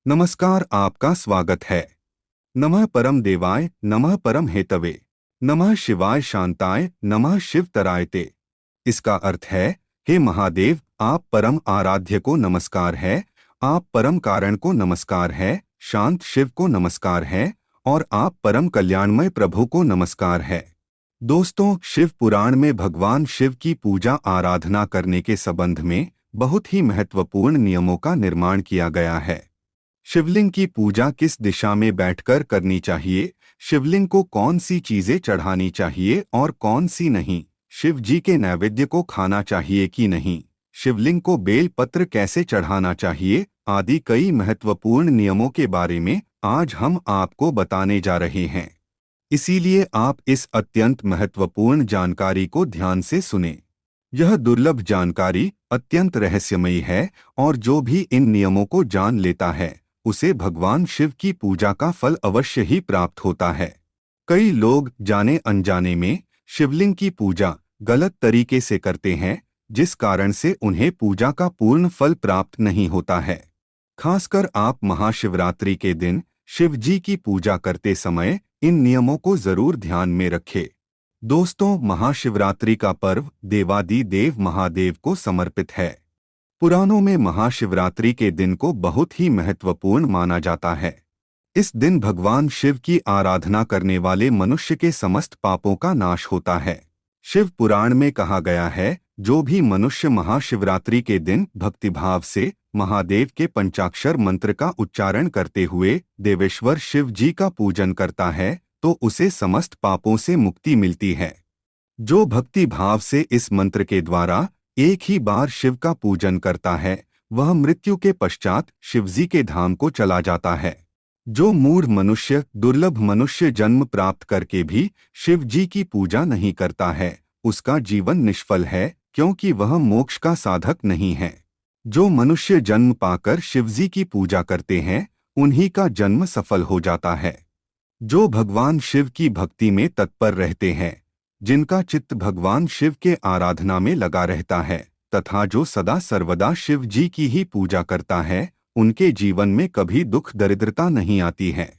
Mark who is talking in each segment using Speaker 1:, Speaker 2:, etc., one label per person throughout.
Speaker 1: नमस्कार, आपका स्वागत है। नमः परम देवाय, नमः परम हेतवे, नमः शिवाय शांताय, नमः शिवतरायते। इसका अर्थ है, हे महादेव, आप परम आराध्य को नमस्कार है, आप परम कारण को नमस्कार है, शांत शिव को नमस्कार है और आप परम कल्याणमय प्रभु को नमस्कार है। दोस्तों, शिव पुराण में भगवान शिव की पूजा आराधना करने के संबंध में बहुत ही महत्वपूर्ण नियमों का निर्माण किया गया है। शिवलिंग की पूजा किस दिशा में बैठकर करनी चाहिए, शिवलिंग को कौन सी चीजें चढ़ानी चाहिए और कौन सी नहीं, शिव जी के नैवेद्य को खाना चाहिए कि नहीं, शिवलिंग को बेल पत्र कैसे चढ़ाना चाहिए आदि कई महत्वपूर्ण नियमों के बारे में आज हम आपको बताने जा रहे हैं। इसीलिए आप इस अत्यंत महत्वपूर्ण जानकारी को ध्यान से सुनें। यह दुर्लभ जानकारी अत्यंत रहस्यमयी है और जो भी इन नियमों को जान लेता है उसे भगवान शिव की पूजा का फल अवश्य ही प्राप्त होता है। कई लोग जाने अनजाने में शिवलिंग की पूजा गलत तरीके से करते हैं, जिस कारण से उन्हें पूजा का पूर्ण फल प्राप्त नहीं होता है। खासकर आप महाशिवरात्रि के दिन शिव जी की पूजा करते समय इन नियमों को जरूर ध्यान में रखें। दोस्तों, महाशिवरात्रि का पर्व देवादि देव महादेव को समर्पित है। पुराणों में महाशिवरात्रि के दिन को बहुत ही महत्वपूर्ण माना जाता है। इस दिन भगवान शिव की आराधना करने वाले मनुष्य के समस्त पापों का नाश होता है। शिव पुराण में कहा गया है, जो भी मनुष्य महाशिवरात्रि के दिन भक्तिभाव से महादेव के पंचाक्षर मंत्र का उच्चारण करते हुए देवेश्वर शिव जी का पूजन करता है तो उसे समस्त पापों से मुक्ति मिलती है। जो भक्ति भाव से इस मंत्र के द्वारा एक ही बार शिव का पूजन करता है, वह मृत्यु के पश्चात शिवजी के धाम को चला जाता है। जो मूढ़ मनुष्य दुर्लभ मनुष्य जन्म प्राप्त करके भी शिव जी की पूजा नहीं करता है, उसका जीवन निष्फल है, क्योंकि वह मोक्ष का साधक नहीं है। जो मनुष्य जन्म पाकर शिवजी की पूजा करते हैं, उन्हीं का जन्म सफल हो जाता है। जो भगवान शिव की भक्ति में तत्पर रहते हैं, जिनका चित्त भगवान शिव के आराधना में लगा रहता है तथा जो सदा सर्वदा शिव जी की ही पूजा करता है, उनके जीवन में कभी दुख दरिद्रता नहीं आती है।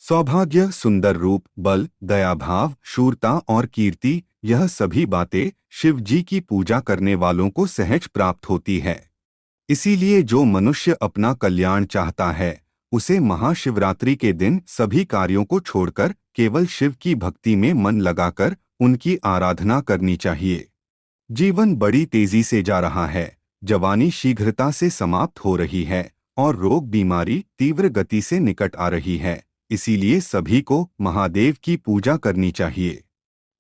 Speaker 1: सौभाग्य, सुंदर रूप, बल, दया भाव, शूरता और कीर्ति, यह सभी बातें शिव जी की पूजा करने वालों को सहज प्राप्त होती है। इसीलिए जो मनुष्य अपना कल्याण चाहता है, उसे महाशिवरात्रि के दिन सभी कार्यों को छोड़कर केवल शिव की भक्ति में मन लगाकर उनकी आराधना करनी चाहिए। जीवन बड़ी तेजी से जा रहा है, जवानी शीघ्रता से समाप्त हो रही है और रोग बीमारी तीव्र गति से निकट आ रही है। इसीलिए सभी को महादेव की पूजा करनी चाहिए।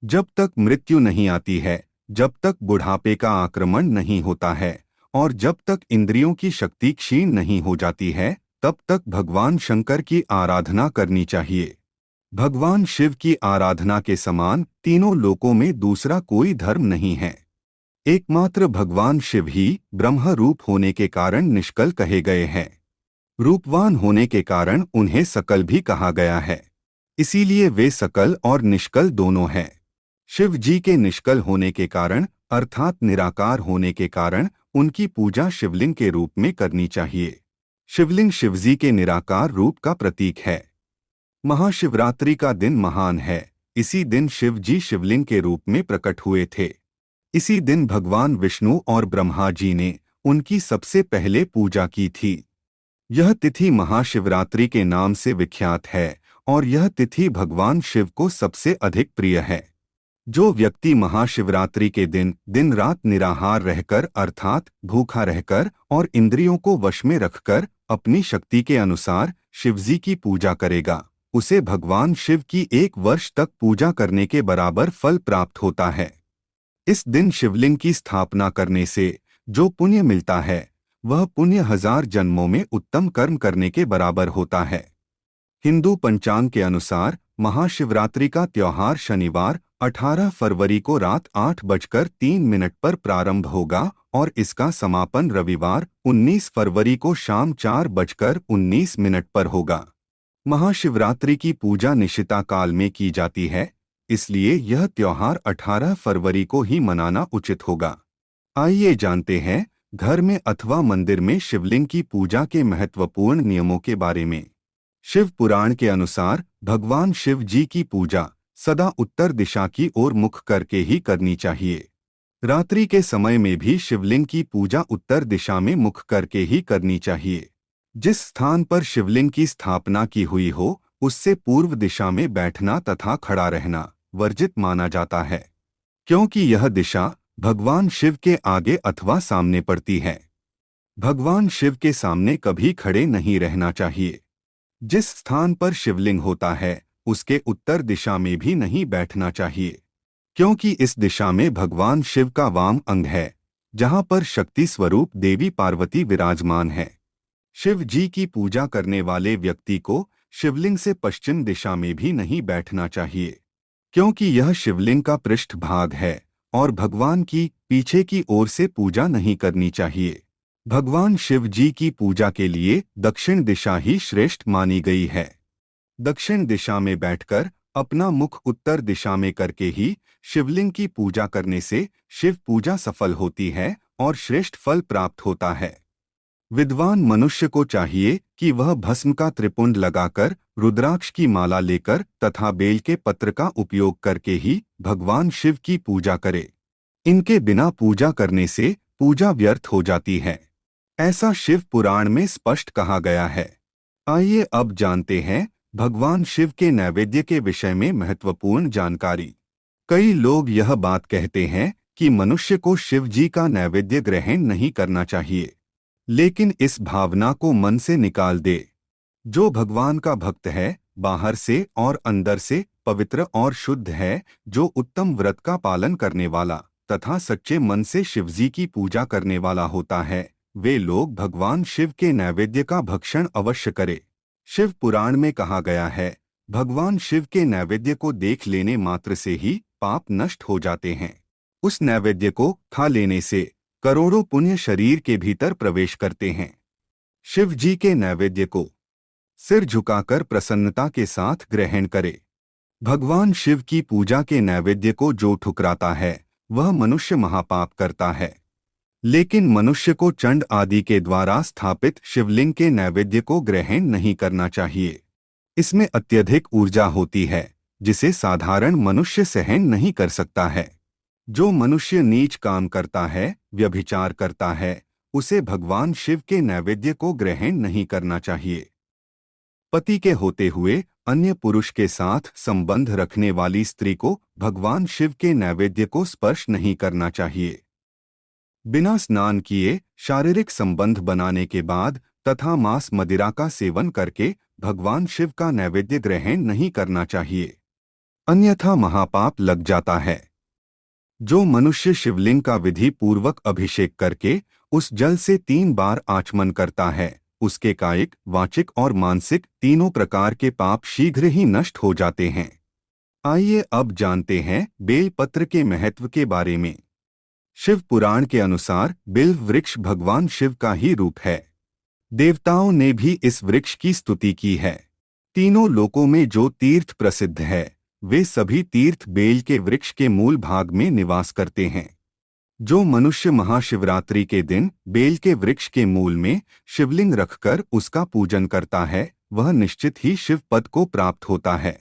Speaker 1: जब तक मृत्यु नहीं आती है, जब तक बुढ़ापे का आक्रमण नहीं होता है और जब तक इंद्रियों की शक्ति क्षीण नहीं हो जाती है, तब तक भगवान शंकर की आराधना करनी चाहिए। भगवान शिव की आराधना के समान तीनों लोकों में दूसरा कोई धर्म नहीं है। एकमात्र भगवान शिव ही ब्रह्म रूप होने के कारण निष्कल कहे गए हैं। रूपवान होने के कारण उन्हें सकल भी कहा गया है। इसीलिए वे सकल और निष्कल दोनों हैं। शिव जी के निष्कल होने के कारण अर्थात निराकार होने के कारण उनकी पूजा शिवलिंग के रूप में करनी चाहिए। शिवलिंग शिवजी के निराकार रूप का प्रतीक है। महाशिवरात्रि का दिन महान है। इसी दिन शिव जी शिवलिंग के रूप में प्रकट हुए थे। इसी दिन भगवान विष्णु और ब्रह्मा जी ने उनकी सबसे पहले पूजा की थी। यह तिथि महाशिवरात्रि के नाम से विख्यात है और यह तिथि भगवान शिव को सबसे अधिक प्रिय है। जो व्यक्ति महाशिवरात्रि के दिन दिन रात निराहार रहकर अर्थात भूखा रहकर और इंद्रियों को वश में रखकर अपनी शक्ति के अनुसार शिवजी की पूजा करेगा, उसे भगवान शिव की 1 वर्ष तक पूजा करने के बराबर फल प्राप्त होता है। इस दिन शिवलिंग की स्थापना करने से जो पुण्य मिलता है, वह पुण्य 1000 जन्मों में उत्तम कर्म करने के बराबर होता है। हिंदू पंचांग के अनुसार महाशिवरात्रि का त्योहार शनिवार 18 फरवरी को रात 8:03 पर प्रारंभ होगा और इसका समापन रविवार 19 फरवरी को शाम 4:19 पर होगा। महाशिवरात्रि की पूजा निशिता काल में की जाती है, इसलिए यह त्योहार 18 फरवरी को ही मनाना उचित होगा। आइए जानते हैं घर में अथवा मंदिर में शिवलिंग की पूजा के महत्वपूर्ण नियमों के बारे में। शिव पुराण के अनुसार भगवान शिव जी की पूजा सदा उत्तर दिशा की ओर मुख करके ही करनी चाहिए। रात्रि के समय में भी शिवलिंग की पूजा उत्तर दिशा में मुख करके ही करनी चाहिए। जिस स्थान पर शिवलिंग की स्थापना की हुई हो उससे पूर्व दिशा में बैठना तथा खड़ा रहना वर्जित माना जाता है, क्योंकि यह दिशा भगवान शिव के आगे अथवा सामने पड़ती है। भगवान शिव के सामने कभी खड़े नहीं रहना चाहिए। जिस स्थान पर शिवलिंग होता है उसके उत्तर दिशा में भी नहीं बैठना चाहिए, क्योंकि इस दिशा में भगवान शिव का वाम अंग है, जहां पर शक्ति स्वरूप देवी पार्वती विराजमान है। शिव जी की पूजा करने वाले व्यक्ति को शिवलिंग से पश्चिम दिशा में भी नहीं बैठना चाहिए, क्योंकि यह शिवलिंग का पृष्ठ भाग है और भगवान की पीछे की ओर से पूजा नहीं करनी चाहिए। भगवान शिव जी की पूजा के लिए दक्षिण दिशा ही श्रेष्ठ मानी गई है। दक्षिण दिशा में बैठकर अपना मुख उत्तर दिशा में करके ही शिवलिंग की पूजा करने से शिव पूजा सफल होती है और श्रेष्ठ फल प्राप्त होता है। विद्वान मनुष्य को चाहिए कि वह भस्म का त्रिपुंड लगाकर, रुद्राक्ष की माला लेकर तथा बेल के पत्र का उपयोग करके ही भगवान शिव की पूजा करे। इनके बिना पूजा करने से पूजा व्यर्थ हो जाती है, ऐसा शिव पुराण में स्पष्ट कहा गया है। आइए अब जानते हैं भगवान शिव के नैवेद्य के विषय में महत्वपूर्ण जानकारी। कई लोग यह बात कहते हैं कि मनुष्य को शिव जी का नैवेद्य ग्रहण नहीं करना चाहिए, लेकिन इस भावना को मन से निकाल दे। जो भगवान का भक्त है, बाहर से और अंदर से पवित्र और शुद्ध है, जो उत्तम व्रत का पालन करने वाला तथा सच्चे मन से शिवजी की पूजा करने वाला होता है, वे लोग भगवान शिव के नैवेद्य का भक्षण अवश्य करे। शिव पुराण में कहा गया है, भगवान शिव के नैवेद्य को देख लेने मात्र से ही पाप नष्ट हो जाते हैं। उस नैवेद्य को खा लेने से करोड़ों पुण्य शरीर के भीतर प्रवेश करते हैं। शिव जी के नैवेद्य को सिर झुकाकर प्रसन्नता के साथ ग्रहण करे। भगवान शिव की पूजा के नैवेद्य को जो ठुकराता है वह मनुष्य महापाप करता है। लेकिन मनुष्य को चंड आदि के द्वारा स्थापित शिवलिंग के नैवेद्य को ग्रहण नहीं करना चाहिए। इसमें अत्यधिक ऊर्जा होती है जिसे साधारण मनुष्य सहन नहीं कर सकता है। जो मनुष्य नीच काम करता है, व्यभिचार करता है, उसे भगवान शिव के नैवेद्य को ग्रहण नहीं करना चाहिए। पति के होते हुए अन्य पुरुष के साथ संबंध रखने वाली स्त्री को भगवान शिव के नैवेद्य को स्पर्श नहीं करना चाहिए। बिना स्नान किए शारीरिक संबंध बनाने के बाद तथा मांस मदिरा का सेवन करके भगवान शिव का नैवेद्य ग्रहण नहीं करना चाहिए, अन्यथा महापाप लग जाता है। जो मनुष्य शिवलिंग का विधि पूर्वक अभिषेक करके उस जल से 3 बार आचमन करता है, उसके कायिक, वाचिक और मानसिक तीनों प्रकार के पाप शीघ्र ही नष्ट हो जाते हैं। आइए अब जानते हैं बेल पत्र के महत्व के बारे में। शिव पुराण के अनुसार बिल्व वृक्ष भगवान शिव का ही रूप है। देवताओं ने भी इस वृक्ष की स्तुति की है। तीनों लोकों में जो तीर्थ प्रसिद्ध है वे सभी तीर्थ बेल के वृक्ष के मूल भाग में निवास करते हैं। जो मनुष्य महाशिवरात्रि के दिन बेल के वृक्ष के मूल में शिवलिंग रखकर उसका पूजन करता है वह निश्चित ही शिव पद को प्राप्त होता है।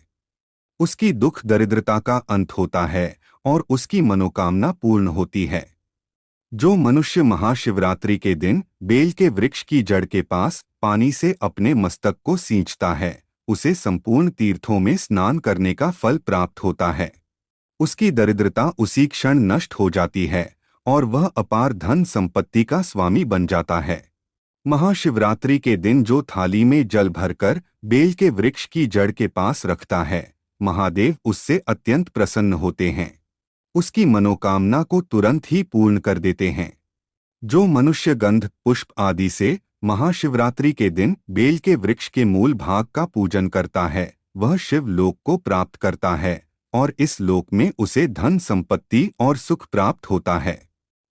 Speaker 1: उसकी दुख दरिद्रता का अंत होता है और उसकी मनोकामना पूर्ण होती है। जो मनुष्य महाशिवरात्रि के दिन बेल के वृक्ष की जड़ के पास पानी से अपने मस्तक को सींचता है उसे संपूर्ण तीर्थों में स्नान करने का फल प्राप्त होता है। उसकी दरिद्रता उसी क्षण नष्ट हो जाती है और वह अपार धन संपत्ति का स्वामी बन जाता है। महाशिवरात्रि के दिन जो थाली में जल भरकर बेल के वृक्ष की जड़ के पास रखता है, महादेव उससे अत्यंत प्रसन्न होते हैं, उसकी मनोकामना को तुरंत ही पूर्ण कर देते हैं। जो मनुष्य गंध, पुष्प आदि से महाशिवरात्रि के दिन बेल के वृक्ष के मूल भाग का पूजन करता है वह शिव लोक को प्राप्त करता है और इस लोक में उसे धन संपत्ति और सुख प्राप्त होता है।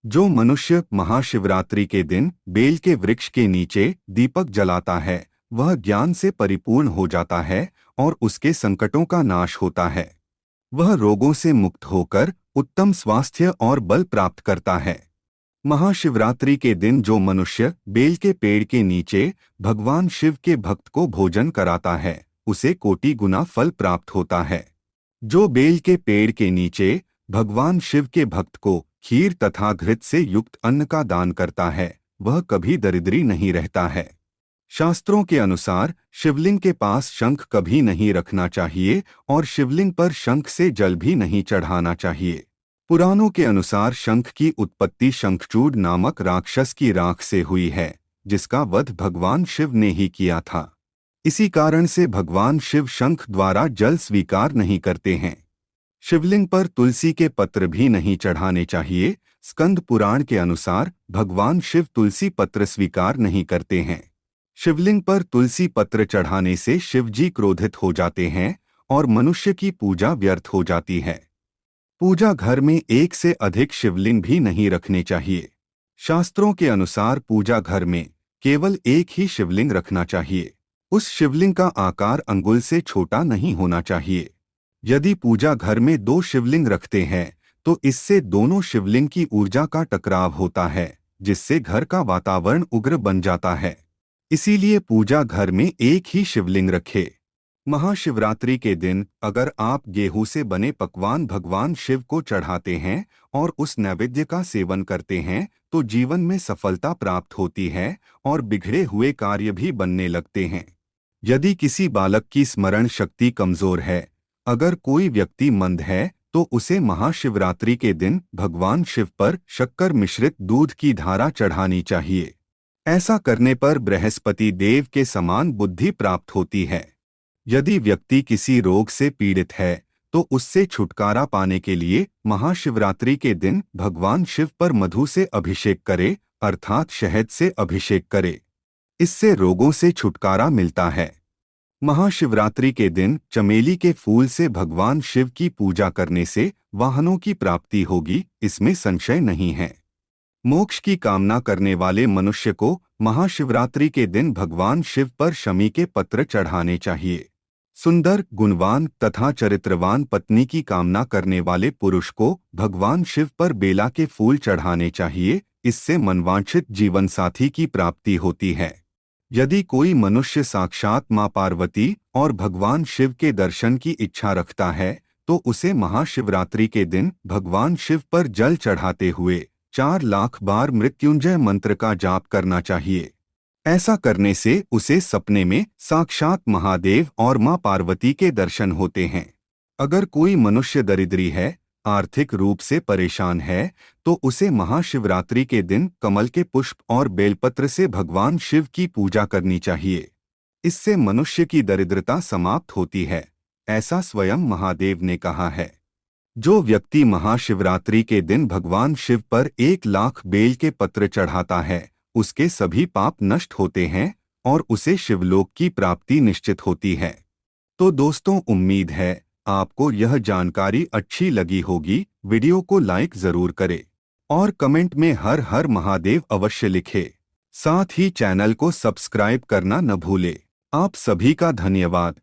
Speaker 1: जो मनुष्य महाशिवरात्रि के दिन बेल के वृक्ष के नीचे दीपक जलाता है वह ज्ञान से परिपूर्ण हो जाता है और उसके संकटों का नाश होता है। वह रोगों से मुक्त होकर उत्तम स्वास्थ्य और बल प्राप्त करता है। महाशिवरात्रि के दिन जो मनुष्य बेल के पेड़ के नीचे भगवान शिव के भक्त को भोजन कराता है उसे कोटि गुना फल प्राप्त होता है। जो बेल के पेड़ के नीचे भगवान शिव के भक्त को खीर तथा घृत से युक्त अन्न का दान करता है वह कभी दरिद्री नहीं रहता है। शास्त्रों के अनुसार शिवलिंग के पास शंख कभी नहीं रखना चाहिए और शिवलिंग पर शंख से जल भी नहीं चढ़ाना चाहिए। पुराणों के अनुसार शंख की उत्पत्ति शंखचूड नामक राक्षस की राख से हुई है जिसका वध भगवान शिव ने ही किया था। इसी कारण से भगवान शिव शंख द्वारा जल स्वीकार नहीं करते हैं। शिवलिंग पर तुलसी के पत्र भी नहीं चढ़ाने चाहिए। स्कंद पुराण के अनुसार भगवान शिव तुलसी पत्र स्वीकार नहीं करते हैं। शिवलिंग पर तुलसी पत्र चढ़ाने से शिवजी क्रोधित हो जाते हैं और मनुष्य की पूजा व्यर्थ हो जाती है। पूजा घर में एक से अधिक शिवलिंग भी नहीं रखने चाहिए। शास्त्रों के अनुसार पूजा घर में केवल एक ही शिवलिंग रखना चाहिए। उस शिवलिंग का आकार अंगुल से छोटा नहीं होना चाहिए। यदि पूजा घर में 2 शिवलिंग रखते हैं तो इससे दोनों शिवलिंग की ऊर्जा का टकराव होता है जिससे घर का वातावरण उग्र बन जाता है। इसीलिए पूजा घर में एक ही शिवलिंग रखे। महाशिवरात्रि के दिन अगर आप गेहूं से बने पकवान भगवान शिव को चढ़ाते हैं और उस नैवेद्य का सेवन करते हैं तो जीवन में सफलता प्राप्त होती है और बिगड़े हुए कार्य भी बनने लगते हैं। यदि किसी बालक की स्मरण शक्ति कमजोर है, अगर कोई व्यक्ति मंद है तो उसे महाशिवरात्रि के दिन भगवान शिव पर शक्कर मिश्रित दूध की धारा चढ़ानी चाहिए। ऐसा करने पर बृहस्पति देव के समान बुद्धि प्राप्त होती है। यदि व्यक्ति किसी रोग से पीड़ित है तो उससे छुटकारा पाने के लिए महाशिवरात्रि के दिन भगवान शिव पर मधु से अभिषेक करे अर्थात शहद से अभिषेक करे। इससे रोगों से छुटकारा मिलता है। महाशिवरात्रि के दिन चमेली के फूल से भगवान शिव की पूजा करने से वाहनों की प्राप्ति होगी, इसमें संशय नहीं है। मोक्ष की कामना करने वाले मनुष्य को महाशिवरात्रि के दिन भगवान शिव पर शमी के पत्र चढ़ाने चाहिए। सुंदर, गुणवान तथा चरित्रवान पत्नी की कामना करने वाले पुरुष को भगवान शिव पर बेला के फूल चढ़ाने चाहिए। इससे मनवांछित जीवन साथी की प्राप्ति होती है। यदि कोई मनुष्य साक्षात मां पार्वती और भगवान शिव के दर्शन की इच्छा रखता है तो उसे महाशिवरात्रि के दिन भगवान शिव पर जल चढ़ाते हुए 4 लाख बार मृत्युंजय मंत्र का जाप करना चाहिए। ऐसा करने से उसे सपने में साक्षात महादेव और मां पार्वती के दर्शन होते हैं। अगर कोई मनुष्य दरिद्री है, आर्थिक रूप से परेशान है तो उसे महाशिवरात्रि के दिन कमल के पुष्प और बेलपत्र से भगवान शिव की पूजा करनी चाहिए। इससे मनुष्य की दरिद्रता समाप्त होती है, ऐसा स्वयं महादेव ने कहा है। जो व्यक्ति महाशिवरात्रि के दिन भगवान शिव पर 1 लाख बेल के पत्र चढ़ाता है उसके सभी पाप नष्ट होते हैं और उसे शिवलोक की प्राप्ति निश्चित होती है। तो दोस्तों, उम्मीद है आपको यह जानकारी अच्छी लगी होगी। वीडियो को लाइक जरूर करें और कमेंट में हर हर महादेव अवश्य लिखें। साथ ही चैनल को सब्सक्राइब करना न भूलें। आप सभी का धन्यवाद।